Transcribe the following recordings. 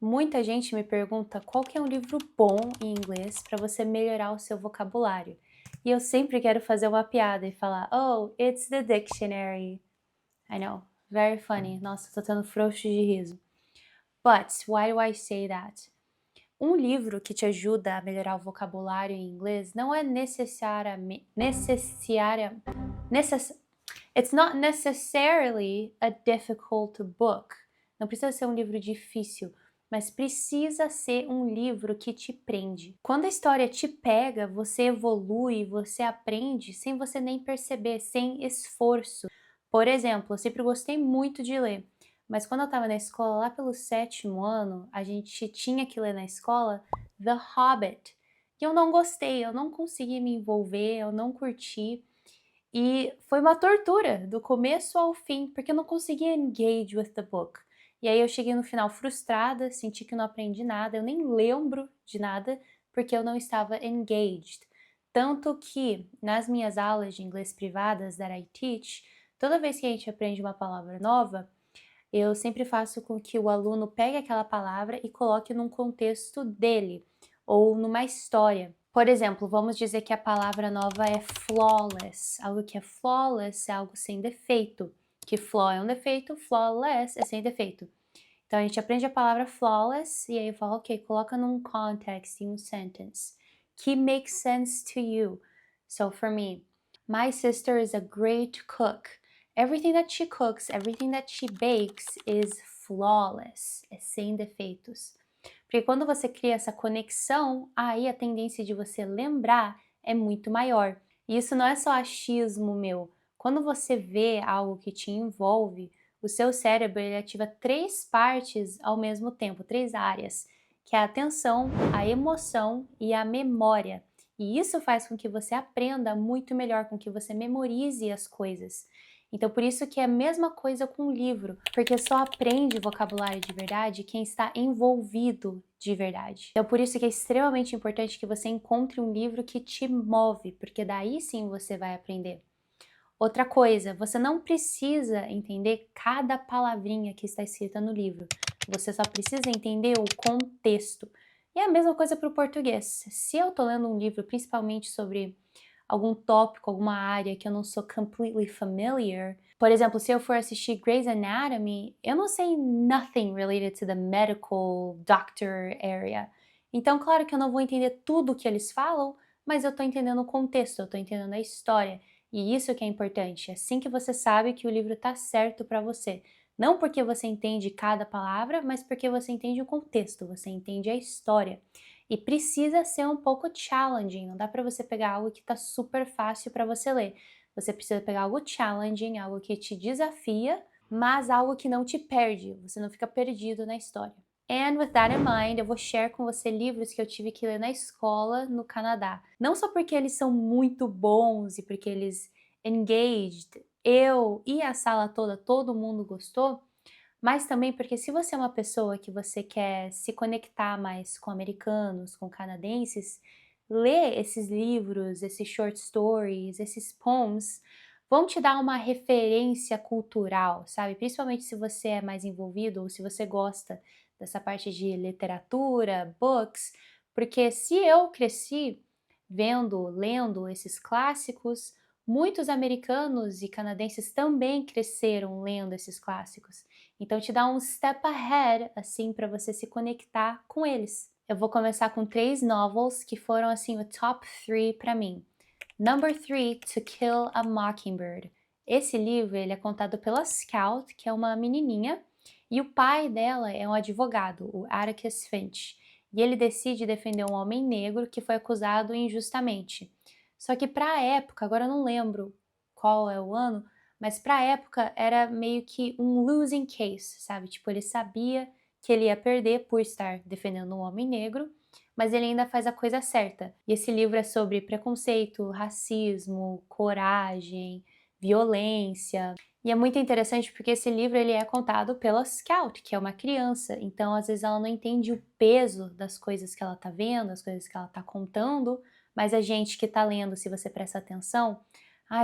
Muita gente me pergunta qual que é um livro bom em inglês para você melhorar o seu vocabulário. E eu sempre quero fazer uma piada e falar, oh, it's the dictionary. I know, very funny. Nossa, tô tendo frouxo de riso. But why do I say that? Um livro que te ajuda a melhorar o vocabulário em inglês não é it's not necessarily a difficult book. Não precisa ser um livro difícil, mas precisa ser um livro que te prende. Quando a história te pega, você evolui, você aprende sem você nem perceber, sem esforço. Por exemplo, eu sempre gostei muito de ler, mas quando eu estava na escola, lá pelo 7º ano, a gente tinha que ler na escola The Hobbit. E eu não gostei, eu não consegui me envolver, eu não curti. E foi uma tortura, do começo ao fim, porque eu não conseguia engage with the book. E aí eu cheguei no final frustrada, senti que não aprendi nada, eu nem lembro de nada, porque eu não estava engaged. Tanto que nas minhas aulas de inglês privadas that I teach, toda vez que a gente aprende uma palavra nova, eu sempre faço com que o aluno pegue aquela palavra e coloque num contexto dele, ou numa história. Por exemplo, vamos dizer que a palavra nova é flawless. Algo que é flawless é algo sem defeito. Que flaw é um defeito, flawless é sem defeito. Então a gente aprende a palavra flawless e aí eu falo, ok, coloca num context, em um sentence, que makes sense to you. So for me, my sister is a great cook. Everything that she cooks, everything that she bakes is flawless, é sem defeitos. Porque quando você cria essa conexão, aí a tendência de você lembrar é muito maior. E isso não é só achismo meu. Quando você vê algo que te envolve, o seu cérebro ele ativa 3 partes ao mesmo tempo, 3 áreas, que é a atenção, a emoção e a memória. E isso faz com que você aprenda muito melhor, com que você memorize as coisas. Então, por isso que é a mesma coisa com o livro, porque só aprende vocabulário de verdade quem está envolvido de verdade. Então, por isso que é extremamente importante que você encontre um livro que te move, porque daí sim você vai aprender. Outra coisa, você não precisa entender cada palavrinha que está escrita no livro. Você só precisa entender o contexto. E é a mesma coisa para o português. Se eu estou lendo um livro principalmente sobre algum tópico, alguma área que eu não sou completely familiar, por exemplo, se eu for assistir Grey's Anatomy, eu não sei nothing related to the medical doctor area. Então, claro que eu não vou entender tudo o que eles falam, mas eu estou entendendo o contexto, eu estou entendendo a história. E isso que é importante, é assim que você sabe que o livro está certo para você. Não porque você entende cada palavra, mas porque você entende o contexto, você entende a história. E precisa ser um pouco challenging, não dá para você pegar algo que está super fácil para você ler. Você precisa pegar algo challenging, algo que te desafia, mas algo que não te perde, você não fica perdido na história. And with that in mind, eu vou share com você livros que eu tive que ler na escola no Canadá. Não só porque eles são muito bons e porque eles engaged, eu e a sala toda, todo mundo gostou, mas também porque se você é uma pessoa que você quer se conectar mais com americanos, com canadenses, ler esses livros, esses short stories, esses poems, vão te dar uma referência cultural, sabe? Principalmente se você é mais envolvido ou se você gosta dessa parte de literatura, books, porque se eu cresci vendo, lendo esses clássicos, muitos americanos e canadenses também cresceram lendo esses clássicos. Então te dá um step ahead, assim, para você se conectar com eles. Eu vou começar com 3 novels que foram, assim, o top 3 para mim. Number 3, To Kill a Mockingbird. Esse livro, ele é contado pela Scout, que é uma menininha, e o pai dela é um advogado, o Atticus Finch. E ele decide defender um homem negro que foi acusado injustamente. Só que para a época, agora eu não lembro qual é o ano, mas para a época era meio que um losing case, sabe? Tipo, ele sabia que ele ia perder por estar defendendo um homem negro, mas ele ainda faz a coisa certa. E esse livro é sobre preconceito, racismo, coragem, violência. E é muito interessante porque esse livro ele é contado pela Scout, que é uma criança. Então, às vezes ela não entende o peso das coisas que ela tá vendo, as coisas que ela tá contando, mas a gente que tá lendo, se você presta atenção,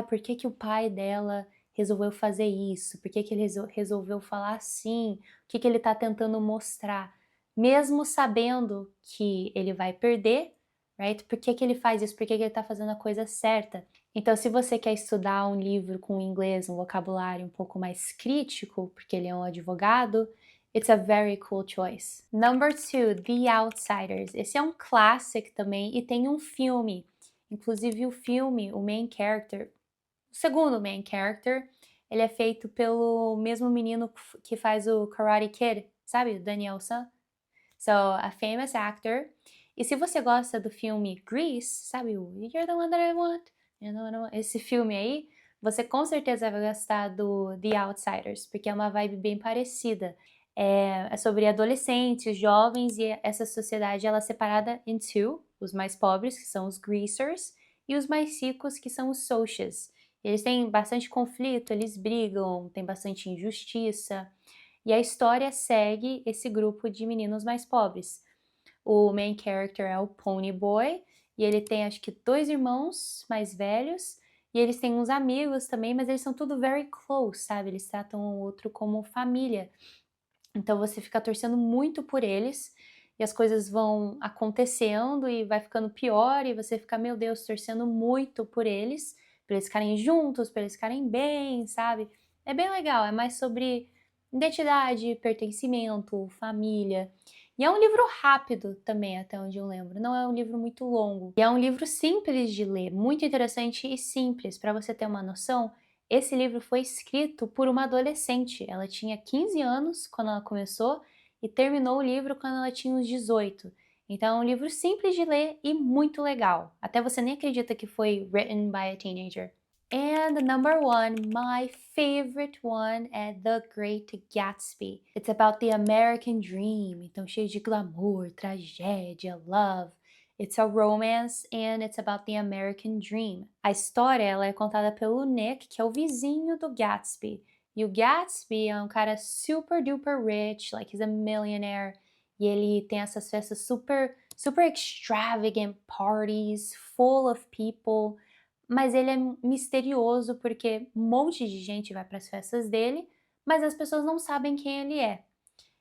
por que que o pai dela resolveu fazer isso? Por que que ele resolveu falar assim? O que que ele tá tentando mostrar? mesmo sabendo que ele vai perder, right? Por que que ele faz isso? Por que que ele tá fazendo a coisa certa? Então, se você quer estudar um livro com inglês, um vocabulário um pouco mais crítico, porque ele é um advogado, it's a very cool choice. Number two, The Outsiders. Esse é um clássico também e tem um filme. Inclusive o filme, o main character, o segundo main character, ele é feito pelo mesmo menino que faz o Karate Kid, sabe? O Daniel San. So, a famous actor. E se você gosta do filme Grease, sabe o You're the One That I Want? You know what I want? Esse filme aí, você com certeza vai gostar do The Outsiders, porque é uma vibe bem parecida. É sobre adolescentes, jovens e essa sociedade ela é separada em two, os mais pobres, que são os greasers, e os mais ricos, que são os socials. Eles têm bastante conflito, eles brigam, tem bastante injustiça. E a história segue esse grupo de meninos mais pobres. O main character é o Pony Boy, e ele tem acho que 2 irmãos mais velhos, e eles têm uns amigos também, mas eles são tudo very close, sabe? Eles tratam o outro como família. Então você fica torcendo muito por eles, e as coisas vão acontecendo e vai ficando pior, e você fica, meu Deus, torcendo muito por eles, para eles ficarem juntos, para eles ficarem bem, sabe? É bem legal, é mais sobre identidade, pertencimento, família. E é um livro rápido também, até onde eu lembro. Não é um livro muito longo. E é um livro simples de ler, muito interessante e simples. Para você ter uma noção, esse livro foi escrito por uma adolescente. Ela tinha 15 anos quando ela começou e terminou o livro quando ela tinha uns 18. Então é um livro simples de ler e muito legal. Até você nem acredita que foi written by a teenager. And number one, my favorite one é The Great Gatsby. It's about the American dream. Então cheio de glamour, tragédia, love. It's a romance and it's about the American dream. A história ela é contada pelo Nick, que é o vizinho do Gatsby. E o Gatsby é um cara super duper rich, like he's a millionaire. E ele tem essas festas super extravagant parties, full of people. Mas ele é misterioso porque um monte de gente vai para as festas dele, mas as pessoas não sabem quem ele é.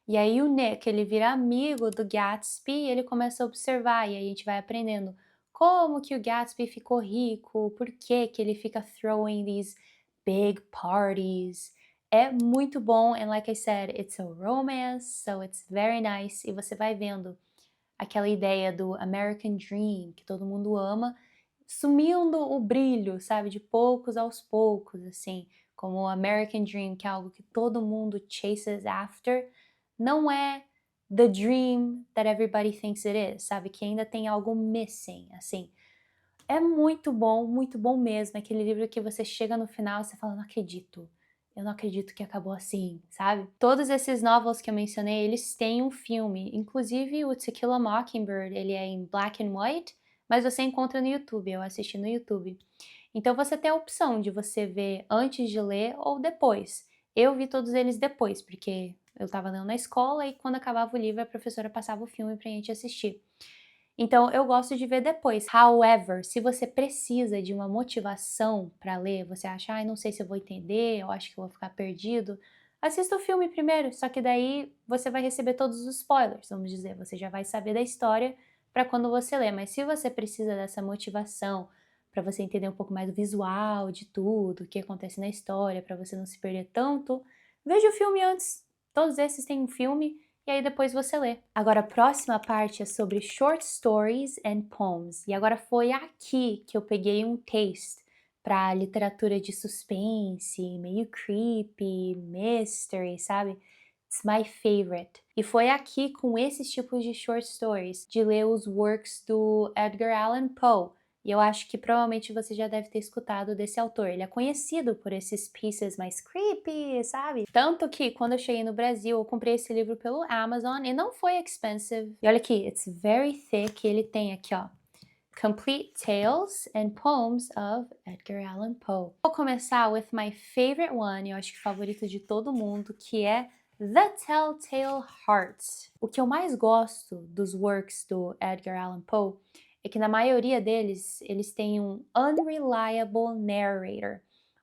E aí o Nick, ele vira amigo do Gatsby e ele começa a observar, e aí a gente vai aprendendo como que o Gatsby ficou rico, por que que ele fica throwing these big parties. É muito bom, and like I said, it's a romance, so it's very nice, e você vai vendo aquela ideia do American Dream, que todo mundo ama, sumindo o brilho, sabe, de poucos aos poucos, assim, como o American Dream, que é algo que todo mundo chases after, não é the dream that everybody thinks it is, sabe, que ainda tem algo missing, assim. É muito bom mesmo, aquele livro que você chega no final e você fala, não acredito, eu não acredito que acabou assim, sabe? Todos esses novels que eu mencionei, eles têm um filme, inclusive o To Kill a Mockingbird, ele é em black and white, mas você encontra no YouTube, eu assisti no YouTube. Então você tem a opção de você ver antes de ler ou depois. Eu vi todos eles depois, porque eu estava lendo na escola e quando acabava o livro a professora passava o filme pra gente assistir. Então eu gosto de ver depois. However, se você precisa de uma motivação para ler, você acha, ai, não sei se eu vou entender, eu acho que eu vou ficar perdido, assista o filme primeiro, só que daí você vai receber todos os spoilers, vamos dizer, você já vai saber da história para quando você ler. Mas se você precisa dessa motivação para você entender um pouco mais do visual de tudo, o que acontece na história, para você não se perder tanto, veja o filme antes. Todos esses têm um filme e aí depois você lê. Agora a próxima parte é sobre short stories and poems. E agora foi aqui que eu peguei um taste para literatura de suspense, meio creepy, mystery, sabe? It's my favorite. E foi aqui com esses tipos de short stories, de ler os works do Edgar Allan Poe. E eu acho que provavelmente você já deve ter escutado desse autor. Ele é conhecido por esses pieces mais creepy, sabe? Tanto que quando eu cheguei no Brasil, eu comprei esse livro pelo Amazon e não foi expensive. E olha aqui, it's very thick. Ele tem aqui, ó, Complete Tales and Poems of Edgar Allan Poe. Vou começar with my favorite one, eu acho que favorito de todo mundo, que é The Telltale Heart. O que eu mais gosto dos works do Edgar Allan Poe é que na maioria deles, eles têm um unreliable narrator.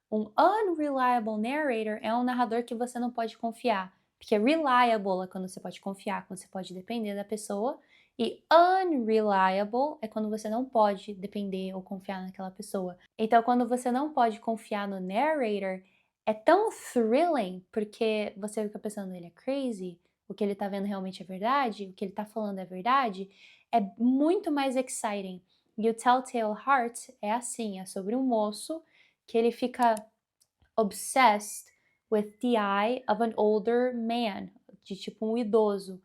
Um unreliable narrator é um narrador que você não pode confiar. Porque reliable é quando você pode confiar, quando você pode depender da pessoa. E unreliable é quando você não pode depender ou confiar naquela pessoa. Então, quando você não pode confiar no narrator, é tão thrilling, porque você fica pensando, ele é crazy? O que ele tá vendo realmente é verdade? O que ele tá falando é verdade? É muito mais exciting. E o Telltale Heart é assim, é sobre um moço que ele fica obsessed with the eye of an older man, de tipo um idoso.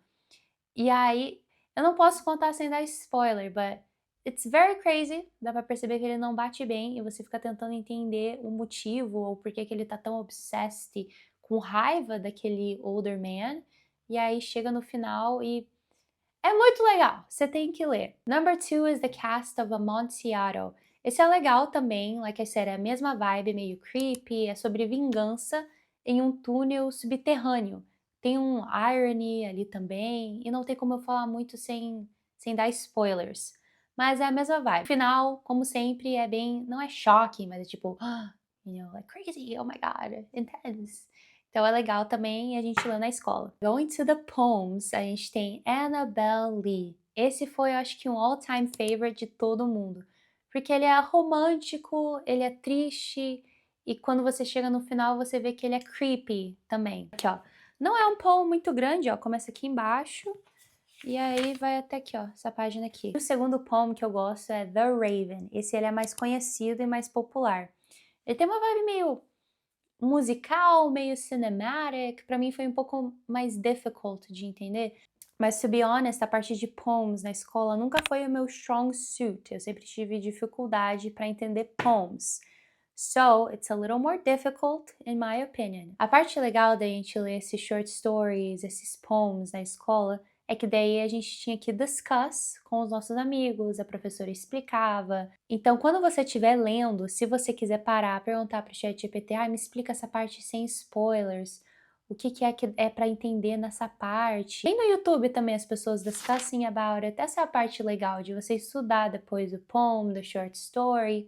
E aí, eu não posso contar sem dar spoiler, but it's very crazy. Dá pra perceber que ele não bate bem e você fica tentando entender o motivo ou por que que ele tá tão obsessed, com raiva daquele older man. E aí chega no final e é muito legal, você tem que ler. Number 2 is The Cast of Amontillado. Esse é legal também, like I said, é a mesma vibe, meio creepy, é sobre vingança em um túnel subterrâneo. Tem um irony ali também, e não tem como eu falar muito sem dar spoilers. Mas é a mesma vibe. O final, como sempre, é bem, não é shocking, mas é tipo, like crazy, oh my god, intense. Então é legal também a gente lê na escola. Going to the poems, a gente tem Annabel Lee. Esse foi, eu acho que, um all-time favorite de todo mundo. Porque ele é romântico, ele é triste, e quando você chega no final, você vê que ele é creepy também. Aqui, ó. Não é um poem muito grande, ó. Começa aqui embaixo, e aí vai até aqui, ó, essa página aqui. O segundo poem que eu gosto é The Raven. Esse ele é mais conhecido e mais popular. Ele tem uma vibe meio musical, meio cinematic, pra mim foi um pouco mais difficult de entender. Mas, to be honest, a parte de poems na escola nunca foi o meu strong suit. Eu sempre tive dificuldade para entender poems. So, it's a little more difficult, in my opinion. A parte legal da gente ler esses short stories, esses poems na escola, é que daí a gente tinha que discuss com os nossos amigos, a professora explicava. Então, quando você estiver lendo, se você quiser parar, perguntar para o ChatGPT, me explica essa parte sem spoilers, o que é para entender nessa parte. Tem no YouTube também as pessoas discussing about it. Essa é a parte legal de você estudar depois o poem, do short story.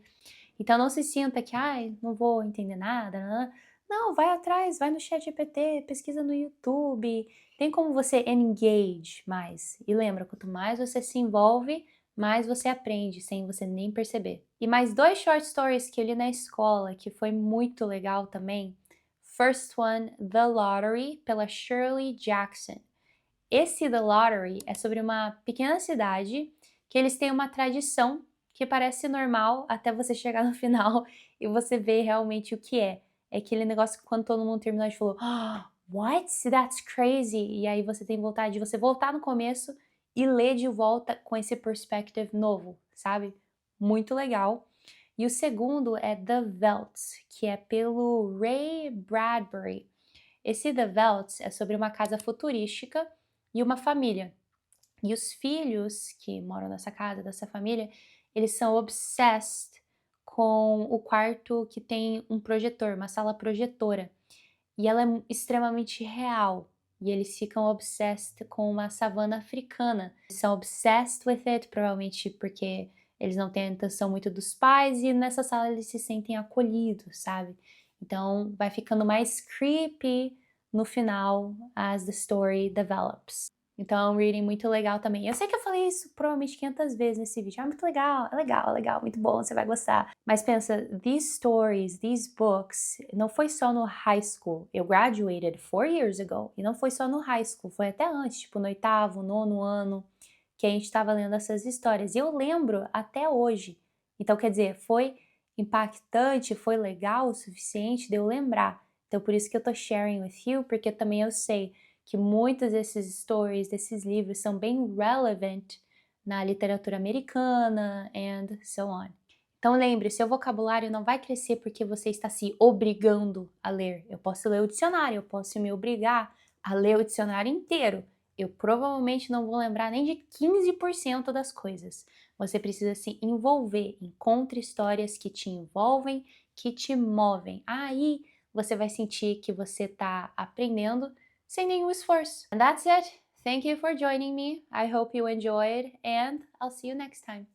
Então não se sinta que, não vou entender nada. Não, vai atrás, vai no ChatGPT, pesquisa no YouTube. Tem como você engage mais. E lembra, quanto mais você se envolve, mais você aprende, sem você nem perceber. E mais 2 short stories que eu li na escola, que foi muito legal também. First one, The Lottery, pela Shirley Jackson. Esse The Lottery é sobre uma pequena cidade que eles têm uma tradição que parece normal até você chegar no final e você ver realmente o que é. É aquele negócio que quando todo mundo terminou, a gente falou, what? That's crazy! E aí você tem vontade de você voltar no começo e ler de volta com esse perspective novo, sabe? Muito legal. E o segundo é The Veldt, que é pelo Ray Bradbury. Esse The Veldt é sobre uma casa futurística e uma família. E os filhos que moram nessa casa, dessa família, eles são obsessed com o quarto que tem um projetor, uma sala projetora. E ela é extremamente real. E eles ficam obsessed com uma savana africana. Eles são obsessed with it, provavelmente porque eles não têm a intenção muito dos pais, e nessa sala eles se sentem acolhidos, sabe? Então vai ficando mais creepy no final as the story develops. Então é um reading muito legal também. Eu sei que eu falei isso provavelmente 500 vezes nesse vídeo. Muito legal, é legal, muito bom, você vai gostar. Mas pensa, these stories, these books, não foi só no high school. Eu graduated 4 years ago. E não foi só no high school, foi até antes, tipo no 8º, 9º ano, que a gente estava lendo essas histórias. E eu lembro até hoje. Então, quer dizer, foi impactante, foi legal o suficiente de eu lembrar. Então, por isso que eu tô sharing with you, porque também eu sei que muitos desses stories, desses livros, são bem relevant na literatura americana and so on. Então lembre, seu vocabulário não vai crescer porque você está se obrigando a ler. Eu posso ler o dicionário, eu posso me obrigar a ler o dicionário inteiro. Eu provavelmente não vou lembrar nem de 15% das coisas. Você precisa se envolver. Encontre histórias que te envolvem, que te movem. Aí você vai sentir que você está aprendendo sem nenhum esforço. And that's it. Thank you for joining me. I hope you enjoyed, and I'll see you next time.